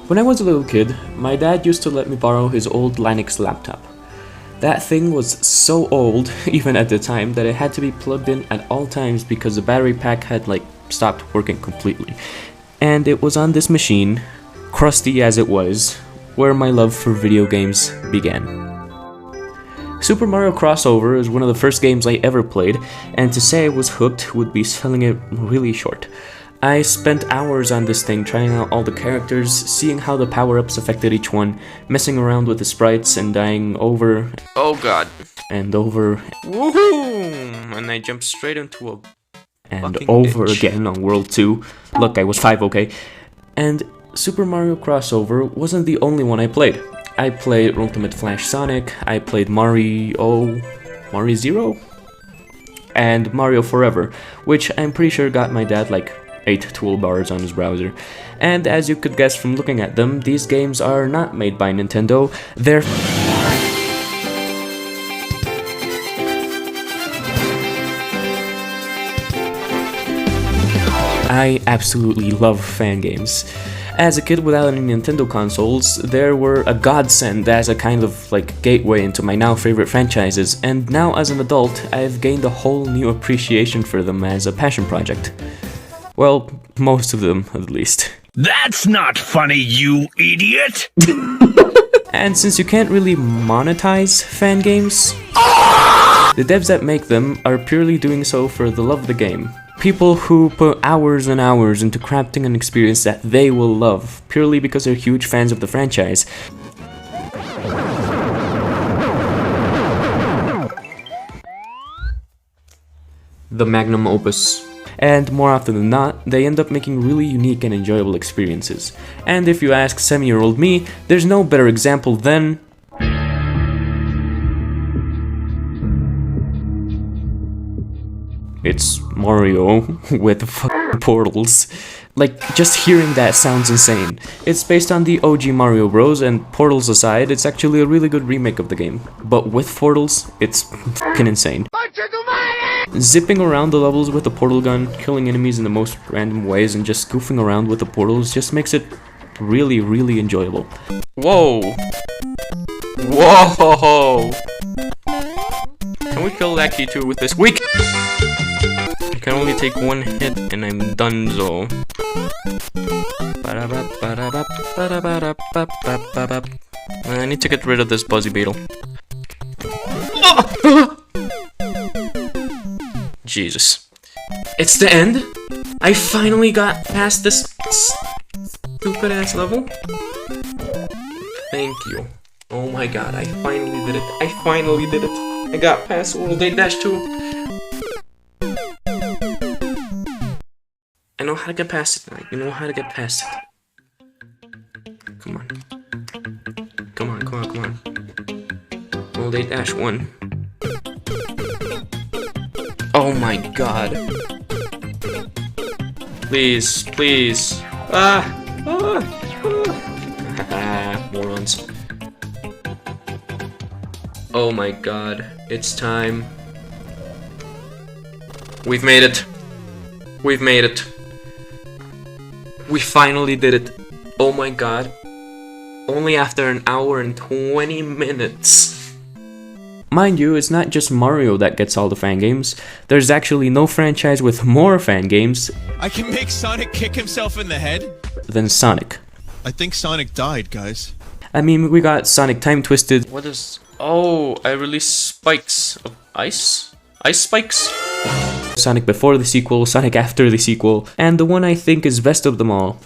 When I was a little kid, my dad used to let me borrow his old Linux laptop. That thing was so old, even at the time, that it had to be plugged in at all times because the battery pack had stopped working completely. And it was on this machine, crusty as it was, where my love for video games began. Super Mario Crossover is one of the first games I ever played, and to say I was hooked would be selling it really short. I spent hours on this thing trying out all the characters, seeing how the power-ups affected each one, messing around with the sprites and dying over, oh god, and over, woohoo! And I jumped straight into a and over ditch again on World 2. Look, I was 5, okay? And Super Mario Crossover wasn't the only one I played. I played Ultimate Flash Sonic, I played Mario Zero? And Mario Forever, which I'm pretty sure got my dad 8 toolbars on his browser. And as you could guess from looking at them, these games are not made by Nintendo, they're I absolutely love fan games. As a kid without any Nintendo consoles, they were a godsend as a kind of gateway into my now favorite franchises, and now as an adult, I've gained a whole new appreciation for them as a passion project. Well, most of them, at least. That's not funny, you idiot! And since you can't really monetize fan games, the devs that make them are purely doing so for the love of the game. People who put hours and hours into crafting an experience that they will love, purely because they're huge fans of the franchise. The magnum opus. And more often than not, they end up making really unique and enjoyable experiences. And if you ask 7-year-old me, there's no better example than it's Mario with portals. Just hearing that sounds insane. It's based on the OG Mario Bros, and portals aside, it's actually a really good remake of the game. But with portals, it's fucking insane. Zipping around the levels with a portal gun, killing enemies in the most random ways, and just goofing around with the portals just makes it really, really enjoyable. Whoa! Whoa! Can we kill that key too with this? We I can only take one hit and I'm donezo. I need to get rid of this buzzy beetle. Jesus. It's the end? I finally got past this stupid ass level? Thank you. Oh my god, I finally did it. I finally did it. I got past World 8-2. I know how to get past it. You know how to get past it. Come on. Come on, come on, come on. World 8-1. Oh my god. Please, please. Morons. Oh my god. It's time. We've made it. We've made it. We finally did it. Oh my god. Only after an hour and 20 minutes. Mind you, it's not just Mario that gets all the fan games. There's actually no franchise with more fan games I can make Sonic kick himself in the head than Sonic. I think Sonic died, guys. I mean, we got Sonic Time Twisted. What is... Oh, I released spikes of ice? Ice spikes? Sonic before the sequel, Sonic after the sequel, and the one I think is best of them all.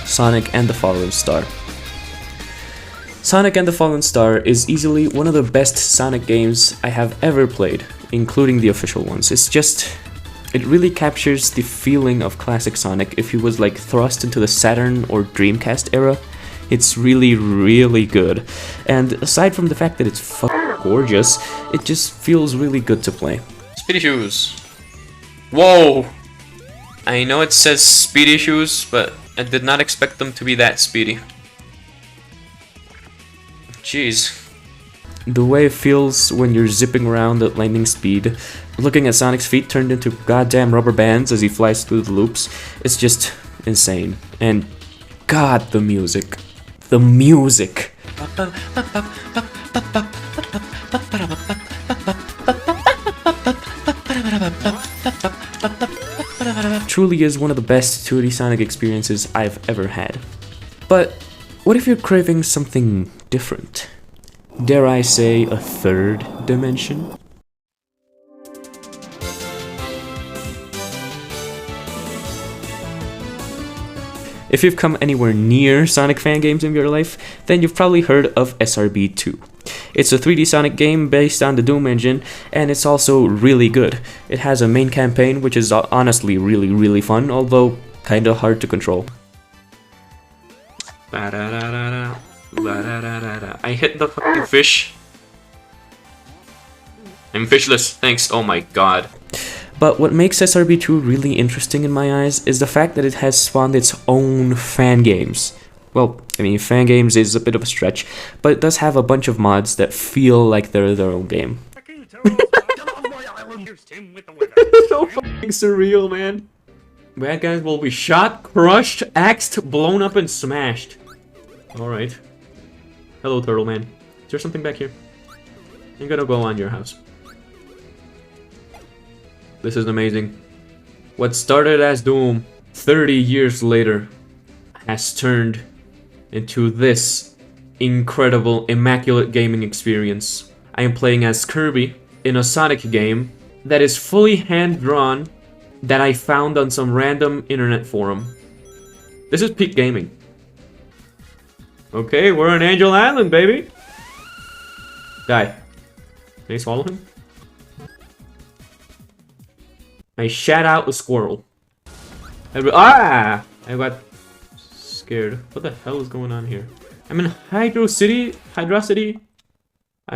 Sonic and the Fallen Star. Sonic and the Fallen Star is easily one of the best Sonic games I have ever played, including the official ones. It really captures the feeling of classic Sonic if he was thrust into the Saturn or Dreamcast era. It's really, really good. And aside from the fact that it's fucking gorgeous, it just feels really good to play. Speedy Shoes. Whoa! I know it says Speedy Shoes, but I did not expect them to be that speedy. Jeez. The way it feels when you're zipping around at lightning speed, looking at Sonic's feet turned into goddamn rubber bands as he flies through the loops, it's just insane. And God, the music. The music. Truly is one of the best 2D Sonic experiences I've ever had. But what if you're craving something different? Dare I say a third dimension? If you've come anywhere near Sonic fan games in your life, then you've probably heard of SRB 2. It's a 3D Sonic game based on the Doom engine, and it's also really good. It has a main campaign which is honestly really fun, although kinda hard to control. I hit the fucking fish. I'm fishless, thanks, oh my god. But what makes SRB2 really interesting in my eyes is the fact that it has spawned its own fan games. Well, I mean, fan games is a bit of a stretch, but it does have a bunch of mods that feel like they're their own game. It's so fucking surreal, man. Bad guys will be shot, crushed, axed, blown up, and smashed. Alright. Hello, Turtle Man. Is there something back here? I'm gonna go on your house. This is amazing. What started as Doom 30 years later has turned into this incredible, immaculate gaming experience. I am playing as Kirby in a Sonic game that is fully hand-drawn that I found on some random internet forum. This is peak gaming. Okay, we're on Angel Island, baby! Die. Can I swallow him? I shat out a squirrel. I got scared. What the hell is going on here? I'm in Hydro City? I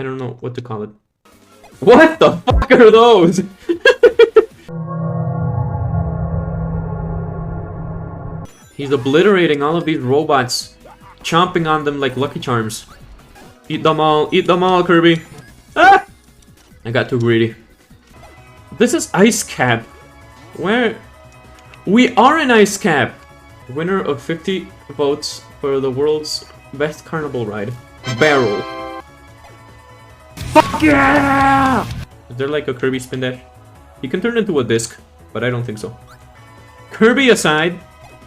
don't know what to call it. What the fuck are those? He's obliterating all of these robots, chomping on them like Lucky Charms. Eat them all, Kirby. Ah! I got too greedy. This is Ice Cap. Where? We are an Ice Cap! Winner of 50 votes for the world's best carnival ride. Barrel. Fuck yeah! Is there like a Kirby spin dash? He can turn into a disc, but I don't think so. Kirby aside,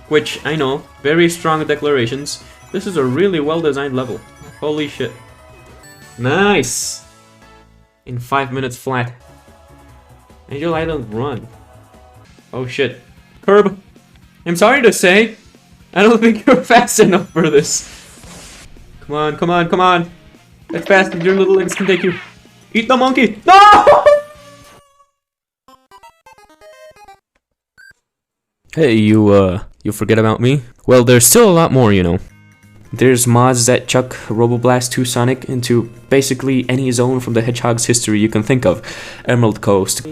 which I know, very strong declarations, this is a really well designed level. Holy shit. Nice! In 5 minutes flat. Angel Island run. Oh shit. Curb! I'm sorry to say, I don't think you're fast enough for this. Come on, come on, come on. As fast as your little legs can take you. Eat the monkey! No! Hey, you forget about me? Well, there's still a lot more, you know. There's mods that chuck Robo Blast 2 Sonic into basically any zone from the Hedgehog's history you can think of. Emerald Coast.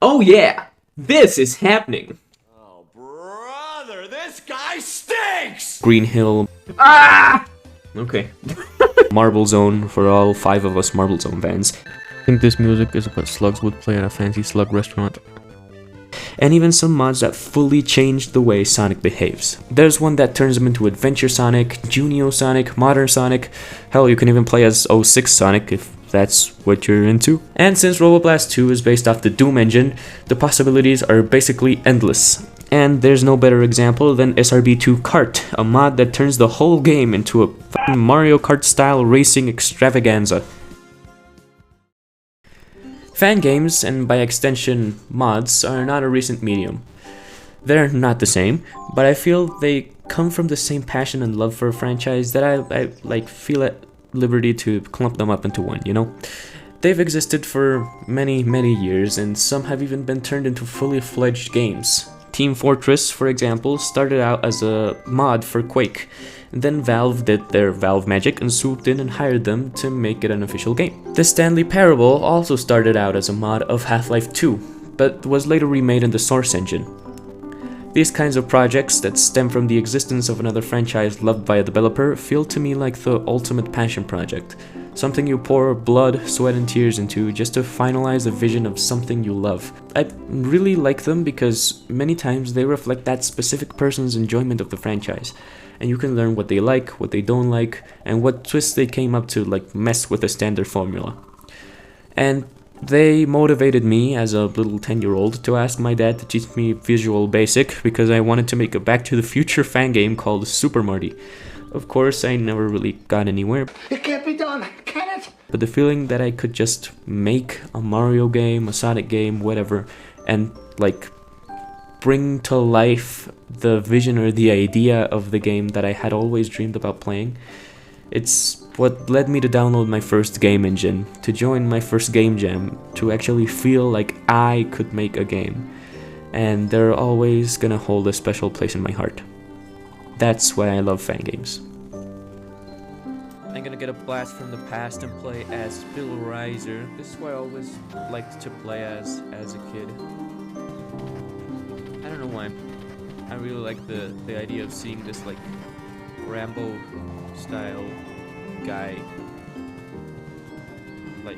Oh yeah! This is happening! Oh, brother, this guy stinks! Green Hill. Ah! Okay. Marble Zone for all 5 of us Marble Zone fans. I think this music is what slugs would play at a fancy slug restaurant. And even some mods that fully changed the way Sonic behaves. There's one that turns him into Adventure Sonic, Junio Sonic, Modern Sonic. Hell, you can even play as 06 Sonic if that's what you're into. And since Robo Blast 2 is based off the Doom engine, the possibilities are basically endless. And there's no better example than SRB2 Kart, a mod that turns the whole game into a fucking Mario Kart style racing extravaganza. Fan games, and by extension mods, are not a recent medium. They're not the same, but I feel they come from the same passion and love for a franchise that I like feel at liberty to clump them up into one, you know? They've existed for many years, and some have even been turned into fully fledged games. Team Fortress, for example, started out as a mod for Quake. Then Valve did their Valve magic and swooped in and hired them to make it an official game. The Stanley Parable also started out as a mod of Half-Life 2, but was later remade in the Source engine. These kinds of projects that stem from the existence of another franchise loved by a developer feel to me like the ultimate passion project. Something you pour blood, sweat and tears into just to finalize a vision of something you love. I really like them because many times they reflect that specific person's enjoyment of the franchise. And you can learn what they like, what they don't like, and what twists they came up to like mess with the standard formula. And they motivated me as a little 10-year-old to ask my dad to teach me Visual Basic because I wanted to make a Back to the Future fan game called Super Marty. Of course, I never really got anywhere. It can't be done, can it? But the feeling that I could just make a Mario game, a Sonic game, whatever, and like bring to life the vision or the idea of the game that I had always dreamed about playing, it's what led me to download my first game engine, to join my first game jam, to actually feel like I could make a game. And they're always gonna hold a special place in my heart. That's why I love fan games. I'm gonna get a blast from the past and play as Bill Reiser. This is what I always liked to play as a kid. I don't know why. I really like the idea of seeing this like Rambo style guy, like,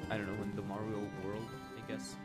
I don't know, in the Mario world, I guess.